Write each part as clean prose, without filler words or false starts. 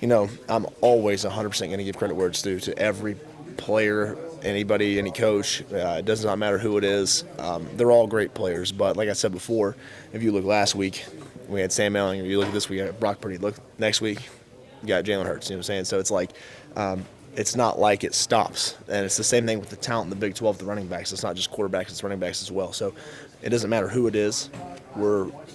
I'm always 100% going to give credit where it's due to every player, anybody, any coach. It does not matter who it is. They're all great players. But like I said before, if you look last week, we had Sam Ellinger. You look at this week, Brock Purdy. Look next week, you got Jalen Hurts. You know what I'm saying? So it's like it's not like it stops. And it's the same thing with the talent in the Big 12, the running backs. It's not just quarterbacks, it's running backs as well. So it doesn't matter who it is.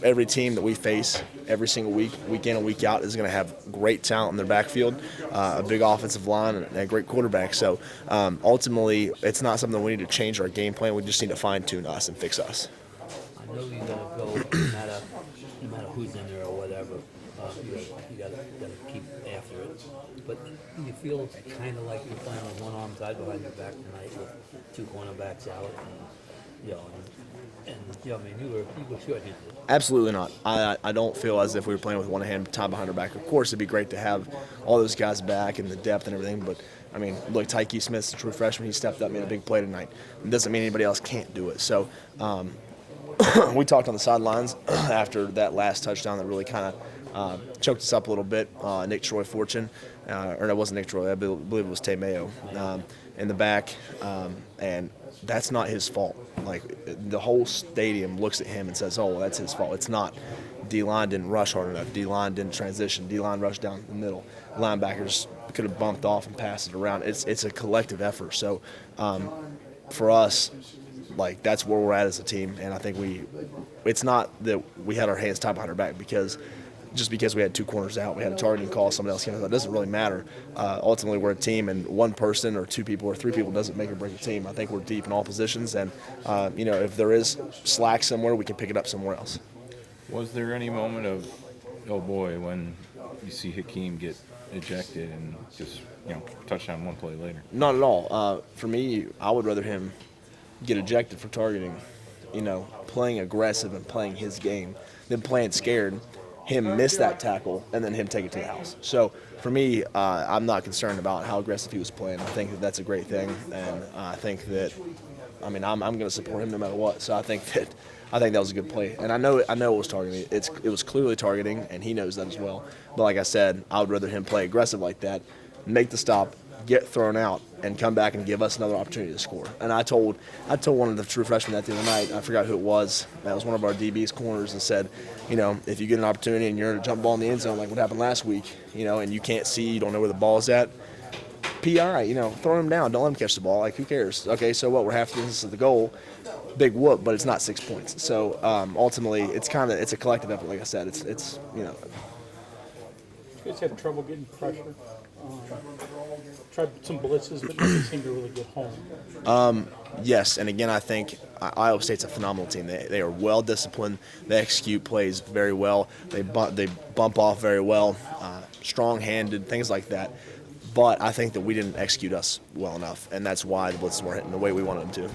Every team that we face every single week, week in and week out, is going to have great talent in their backfield, a big offensive line, and a great quarterback. So ultimately, it's not something we need to change our game plan. We just need to fine-tune us and fix us. I know you got to go no matter who's in there or whatever. You got to keep after it. But you feel kind of like you're playing with one arm tied behind your back tonight with two cornerbacks out. I mean, you were sure you did. Absolutely not. I don't feel as if we were playing with one hand tied behind our back. Of course, it'd be great to have all those guys back and the depth and everything, but I mean, look, Tyke Smith's a true freshman. He stepped up, made a big play tonight. It doesn't mean anybody else can't do it. So we talked on the sidelines after that last touchdown that really kind of choked us up a little bit. Nick Troy Fortune, or it wasn't Nick Troy, I believe it was Tay Mayo in the back, and that's not his fault. Like, the whole stadium looks at him and says, oh, well, that's his fault. It's not. D-line didn't rush hard enough. D-line didn't transition. D-line rushed down the middle. Linebackers could have bumped off and passed it around. It's a collective effort. So for us, like, that's where we're at as a team, and I think it's not that we had our hands tied behind our back because we had two corners out, we had a targeting call, somebody else came out. That doesn't really matter. Ultimately, we're a team, and one person or two people or three people doesn't make or break a team. I think we're deep in all positions, and if there is slack somewhere, we can pick it up somewhere else. Was there any moment of, oh boy, when you see Hakeem get ejected and just touchdown one play later? Not at all. For me, I would rather him get ejected for targeting, playing aggressive and playing his game than playing scared, him miss that tackle, and then him take it to the house. So for me, I'm not concerned about how aggressive he was playing. I think that that's a great thing, and I think that, I'm going to support him no matter what. So I think that was a good play, and I know it was targeting. It was clearly targeting, and he knows that as well. But like I said, I would rather him play aggressive like that, make the stop, get thrown out, and come back and give us another opportunity to score. And I told one of the true freshmen that the other night, I forgot who it was, that was one of our DB's corners, and said, if you get an opportunity and you're in a jump ball in the end zone like what happened last week, and you can't see, you don't know where the ball's at, PI, throw him down, don't let him catch the ball, like who cares? Okay, so what, we're half the distance of the goal, big whoop, but it's not 6 points. So ultimately, it's a collective effort, like I said. It's You guys had trouble getting pressure. Tried some blitzes, but nothing seemed to really get home. Yes, and again, I think Iowa State's a phenomenal team. They are well disciplined. They execute plays very well. They bump off very well, strong-handed, things like that. But I think that we didn't execute us well enough, and that's why the blitzes weren't hitting the way we wanted them to.